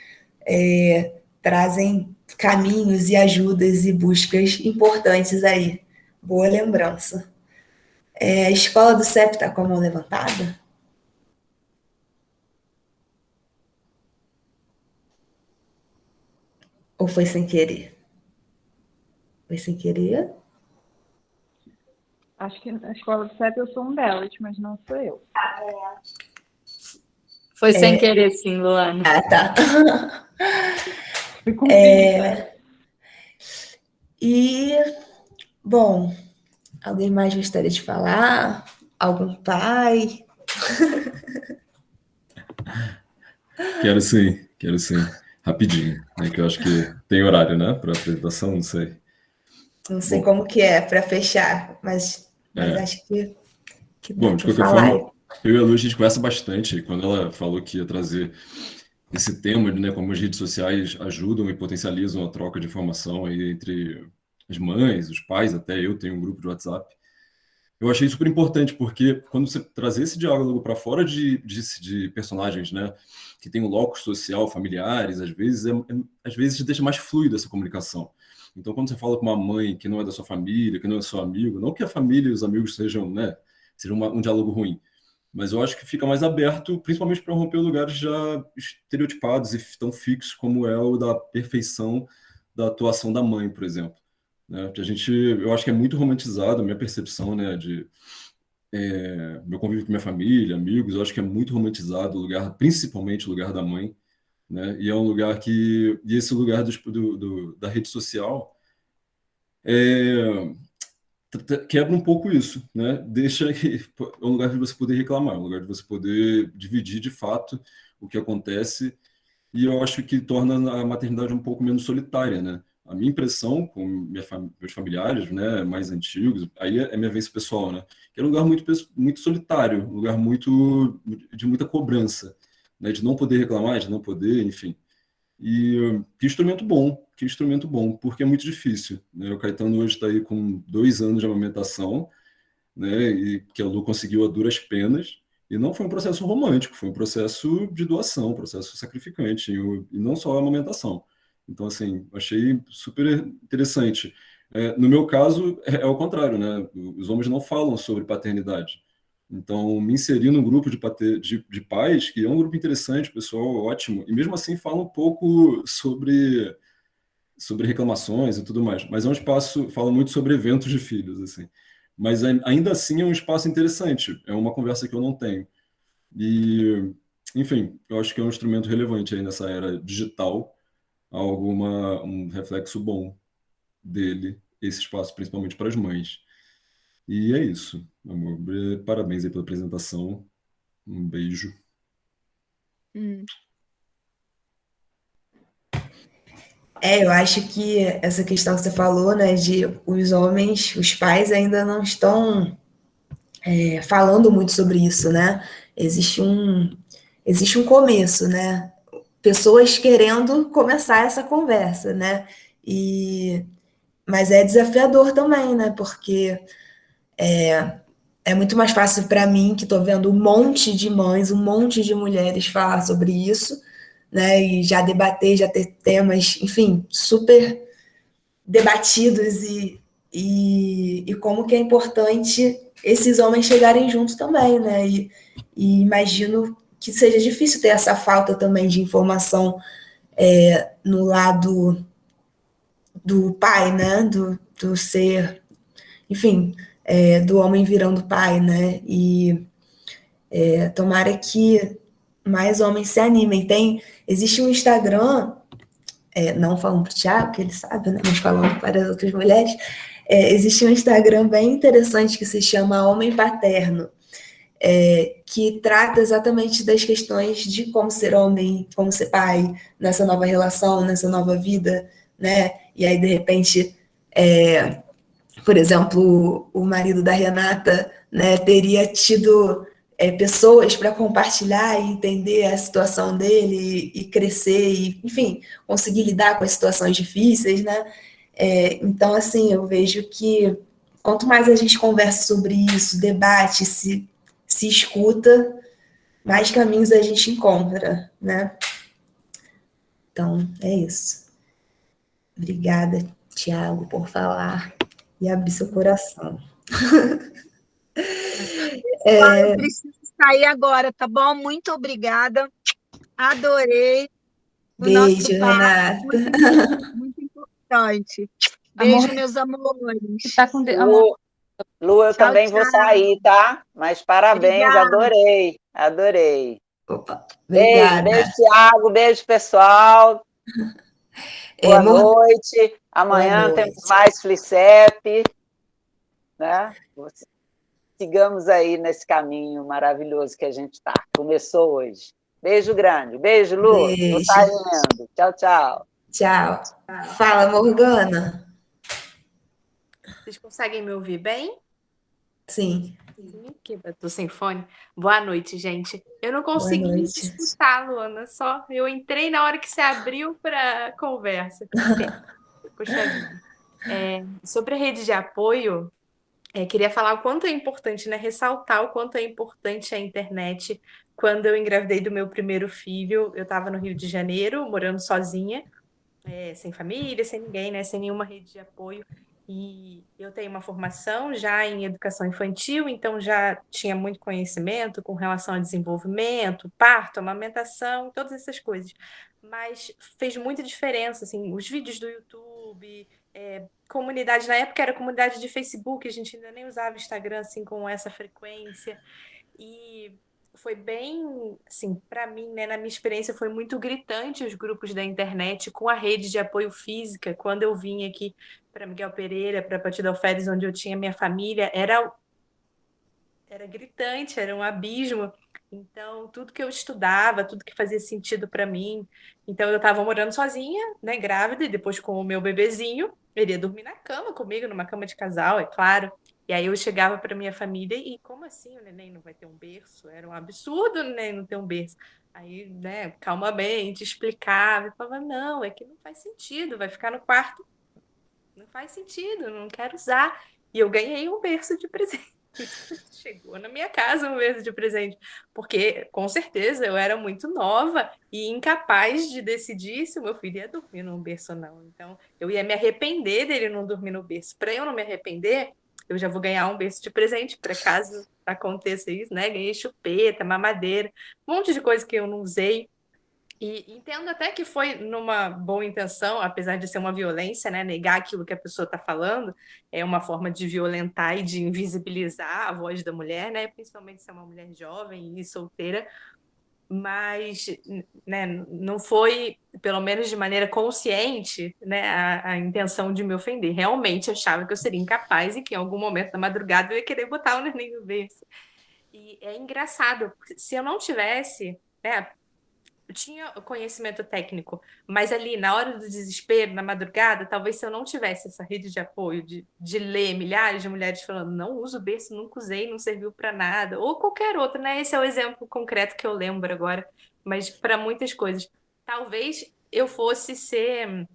trazem caminhos e ajudas e buscas importantes aí. Boa lembrança. A escola do CEP está com a mão levantada? Ou foi sem querer? Foi sem querer? Acho que na escola do CEP eu sou um delas, mas não sou eu. Foi sem querer, sim, Luana. Ah, tá. Fui cumprida. E, bom, alguém mais gostaria de falar? Algum pai? Quero sim. Rapidinho, né, que eu acho que tem horário, né, para apresentação, não sei. Não sei como que é para fechar, mas acho que Bom, de qualquer forma, eu e a Lu, a gente conversa bastante. Quando ela falou que ia trazer esse tema, né, como as redes sociais ajudam e potencializam a troca de informação aí entre as mães, os pais, até eu tenho um grupo de WhatsApp. eu achei super importante, porque quando você trazer esse diálogo para fora de personagens, né, que tem um locus social, familiares, às vezes deixa mais fluida essa comunicação. Então, quando você fala com uma mãe que não é da sua família, que não é seu amigo, não que a família e os amigos sejam, né, seja um diálogo ruim, mas eu acho que fica mais aberto, principalmente para romper lugares já estereotipados e tão fixos como é o da perfeição da atuação da mãe, por exemplo. Né? Eu acho que é muito romantizado a minha percepção, né, meu convívio com minha família, amigos, eu acho que é muito romantizado o lugar, principalmente o lugar da mãe, né? E é um lugar e esse lugar da rede social é, quebra um pouco isso, né? Deixa que é um lugar de você poder reclamar, um lugar de você poder dividir de fato o que acontece, e eu acho que torna a maternidade um pouco menos solitária, né? A minha impressão com meus familiares, né, mais antigos, aí é minha vez pessoal, né? Que era um lugar muito solitário, um lugar de muita cobrança, né? De não poder reclamar, de não poder, enfim. E que instrumento bom, porque é muito difícil, né? O Caetano hoje está aí com 2 anos de amamentação, né? E que a Lu conseguiu a duras penas, e não foi um processo romântico, foi um processo de doação, um processo sacrificante, e não só a amamentação. Então, assim, achei super interessante. No meu caso, é o contrário, né? Os homens não falam sobre paternidade. Então, me inseri num grupo de pais, que é um grupo interessante, pessoal ótimo, e mesmo assim fala um pouco sobre reclamações e tudo mais, mas é um espaço, fala muito sobre eventos de filhos, assim. Mas ainda assim é um espaço interessante, é uma conversa que eu não tenho. E, enfim, eu acho que é um instrumento relevante aí nessa era digital, um reflexo bom dele, esse espaço, principalmente para as mães. E é isso, amor. Parabéns aí pela apresentação. Um beijo. Eu acho que essa questão que você falou, né, de os homens, os pais ainda não estão falando muito sobre isso, né? Existe um começo, né? Pessoas querendo começar essa conversa, né? Mas é desafiador também, né? Porque é muito mais fácil para mim, que estou vendo um monte de mães, um monte de mulheres falar sobre isso, né? E já debater, já ter temas, enfim, super debatidos e como que é importante esses homens chegarem juntos também, né? E imagino que seja difícil ter essa falta também de informação no lado do pai, né? Do ser, enfim, do homem virando pai, né? E tomara que mais homens se animem. Existe um Instagram, não falando para o Thiago, que ele sabe, né? Mas falando para as outras mulheres, existe um Instagram bem interessante que se chama Homem Paterno, que trata exatamente das questões de como ser homem, como ser pai, nessa nova relação, nessa nova vida, né? E aí, de repente, por exemplo, o marido da Renata, né, teria tido pessoas para compartilhar e entender a situação dele e crescer e, enfim, conseguir lidar com as situações difíceis, né? Então, assim, eu vejo que quanto mais a gente conversa sobre isso, debate, se escuta, mais caminhos a gente encontra, né? Então, é isso. Obrigada, Tiago, por falar e abrir seu coração. Eu preciso sair agora, tá bom? Muito obrigada. Adorei o nosso Beijo, papo. Renata. Muito importante. Beijo, Amor, meus amores. tá com amor. Lu, eu Tchau, também vou tchau. sair, tá? Mas parabéns, Obrigada. adorei, adorei. Opa, Beijo, obrigada. beijo, Thiago, beijo, pessoal. Boa noite. Amanhã temos mais FLICEP, né? Sigamos aí nesse caminho maravilhoso que a gente está. Começou hoje. Beijo grande. Beijo, Lu. Beijo. Tô saindo. Tchau, tchau. Tchau. Fala, Morgana. Vocês conseguem me ouvir bem? Sim. Sim, que eu tô sem fone. Boa noite, gente. Eu não consegui Boa noite. escutar, Luana, só eu entrei na hora que você abriu para conversa. Poxa vida. Sobre a rede de apoio, Queria falar o quanto é importante, né? Ressaltar o quanto é importante a internet. Quando eu engravidei do meu primeiro filho, eu estava no Rio de Janeiro, morando sozinha, sem família, sem ninguém, né? Sem nenhuma rede de apoio. E eu tenho uma formação já em educação infantil, então já tinha muito conhecimento com relação a desenvolvimento, parto, amamentação, todas essas coisas. Mas fez muita diferença, assim, os vídeos do YouTube, comunidade, na época era comunidade de Facebook, a gente ainda nem usava Instagram assim com essa frequência. E foi bem, assim, para mim, né, na minha experiência, foi muito gritante os grupos da internet com a rede de apoio física. Quando eu vim aqui para Miguel Pereira, para Partido Alferes, onde eu tinha minha família, era gritante, era um abismo. Então, tudo que eu estudava, tudo que fazia sentido para mim. Então, eu estava morando sozinha, né, grávida, e depois com o meu bebezinho, ele ia dormir na cama comigo, numa cama de casal, é claro. E aí eu chegava para minha família e como assim o neném não vai ter um berço? Era um absurdo o neném não ter um berço. Aí, né, calmamente, explicava, e falava, não, é que não faz sentido, vai ficar no quarto, não faz sentido, não quero usar. E eu ganhei um berço de presente. Chegou na minha casa um berço de presente, porque com certeza eu era muito nova e incapaz de decidir se o meu filho ia dormir num berço ou não. Então, eu ia me arrepender dele não dormir no berço. Para eu não me arrepender, eu já vou ganhar um berço de presente para caso aconteça isso, né? Ganhei chupeta, mamadeira, um monte de coisa que eu não usei. E entendo até que foi numa boa intenção, apesar de ser uma violência, né? Negar aquilo que a pessoa está falando é uma forma de violentar e de invisibilizar a voz da mulher, né? Principalmente se é uma mulher jovem e solteira, mas, né, não foi, pelo menos de maneira consciente, né, a intenção de me ofender. Realmente achava que eu seria incapaz e que em algum momento da madrugada eu ia querer botar o neném no berço. E é engraçado, porque se eu não tivesse, né, eu tinha o conhecimento técnico, mas ali, na hora do desespero, na madrugada, talvez se eu não tivesse essa rede de apoio, de ler milhares de mulheres falando, não uso berço, nunca usei, não serviu para nada, ou qualquer outro, né? Esse é o exemplo concreto que eu lembro agora, mas para muitas coisas. Talvez eu fosse ser,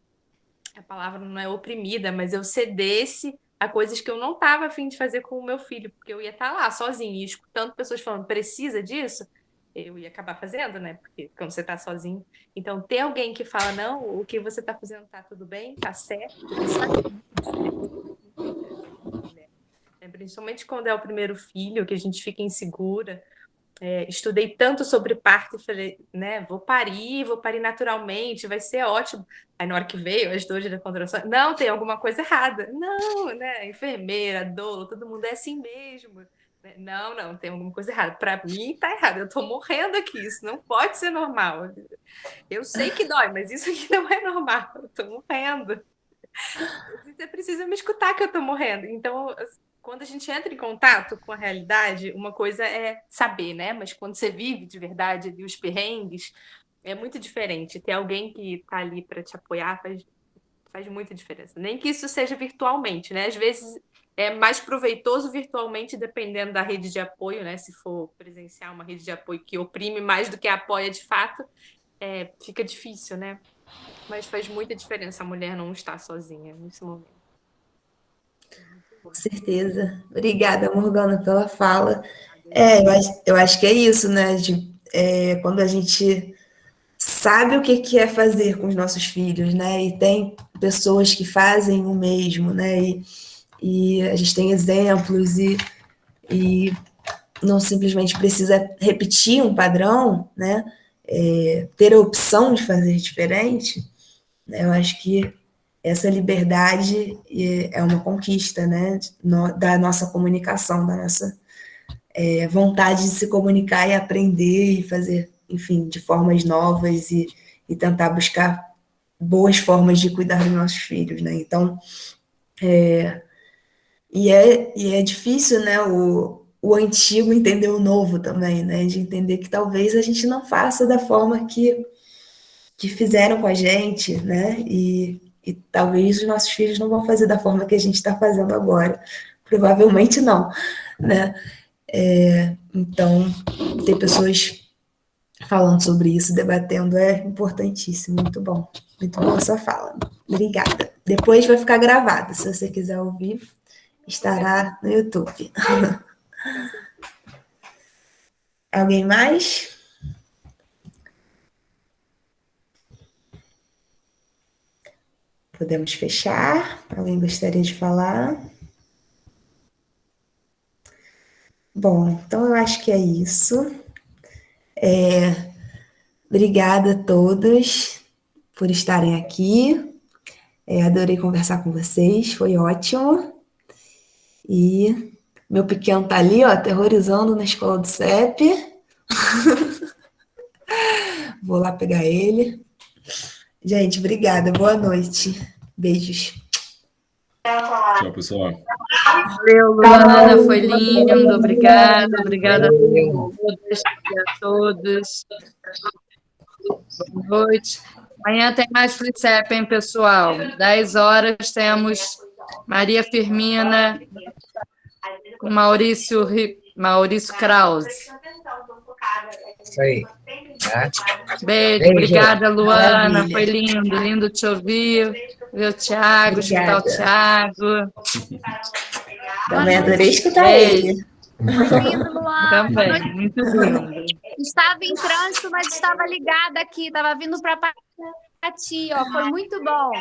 a palavra não é oprimida, mas eu cedesse a coisas que eu não estava a fim de fazer com o meu filho, porque eu ia estar lá sozinha e escutando pessoas falando, precisa disso? Eu ia acabar fazendo, né? Porque quando você está sozinho. Então, ter alguém que fala, não, o que você está fazendo está tudo bem, está certo, isso aqui, né? Principalmente quando é o primeiro filho, que a gente fica insegura. Estudei tanto sobre parto e falei, né, vou parir naturalmente, vai ser ótimo. Aí na hora que veio as dores da contração, não, tem alguma coisa errada. Não, né, enfermeira, dolo, todo mundo é assim mesmo. Não, tem alguma coisa errada. Para mim tá errado, eu tô morrendo aqui, isso não pode ser normal. Eu sei que dói, mas isso aqui não é normal, eu tô morrendo. Você precisa me escutar que eu tô morrendo. Então, quando a gente entra em contato com a realidade, uma coisa é saber, né? Mas quando você vive de verdade ali os perrengues, é muito diferente. Ter alguém que tá ali para te apoiar faz muita diferença. Nem que isso seja virtualmente, né? Às vezes é mais proveitoso virtualmente, dependendo da rede de apoio, né? Se for presencial, uma rede de apoio que oprime mais do que apoia de fato, fica difícil, né? Mas faz muita diferença a mulher não estar sozinha nesse momento. Com certeza. Obrigada, Morgana, pela fala. Eu acho que é isso, né? Quando a gente sabe o que é fazer com os nossos filhos, né? E tem pessoas que fazem o mesmo, né? E a gente tem exemplos e não simplesmente precisa repetir um padrão, né? Ter a opção de fazer diferente, né? Eu acho que essa liberdade é uma conquista, né? Da nossa comunicação, da nossa vontade de se comunicar e aprender e fazer, enfim, de formas novas e tentar buscar boas formas de cuidar dos nossos filhos, né? Então, é difícil, né? O antigo entender o novo também, né? De entender que talvez a gente não faça da forma que fizeram com a gente, né? E talvez os nossos filhos não vão fazer da forma que a gente está fazendo agora. Provavelmente não, né? Então, ter pessoas falando sobre isso, debatendo, é importantíssimo. Muito bom a sua fala. Obrigada. Depois vai ficar gravado, se você quiser ouvir, estará no YouTube. Alguém mais? Podemos fechar? Alguém gostaria de falar? Bom, então eu acho que é isso. Obrigada a todos por estarem aqui. Adorei conversar com vocês, foi ótimo. E meu pequeno tá ali, ó, aterrorizando na escola do CEP. Vou lá pegar ele. Gente, obrigada, boa noite. Beijos. Tchau, pessoal. Valeu, Luana, foi lindo. Obrigada a todas e a todos. Boa noite. Amanhã tem mais FliCep, hein, pessoal? 10 horas temos Maria Firmina com Maurício Krause. Isso aí. Tá? Beijo, obrigada, Luana. Foi lindo te ouvir. Ver o Thiago, escutar o Thiago. Também adorei escutar ele. Foi lindo, Luana. Também, muito lindo. Estava em trânsito, mas estava ligada aqui, estava vindo para Paraty, ó. Foi muito bom.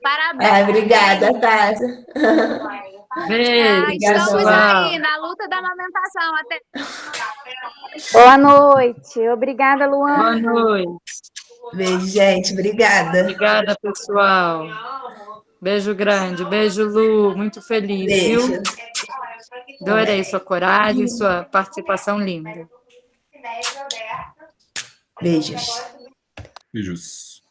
Parabéns. Obrigada, Tata. Beijo, estamos pessoal. aí na luta da amamentação. Até... Boa noite. Obrigada, Luana. Boa noite. Beijo, gente. Obrigada. Obrigada, pessoal. Beijo grande. Beijo, Lu. Muito feliz, Beijo. viu? Adorei sua coragem, sua participação linda. Beijos. Beijos.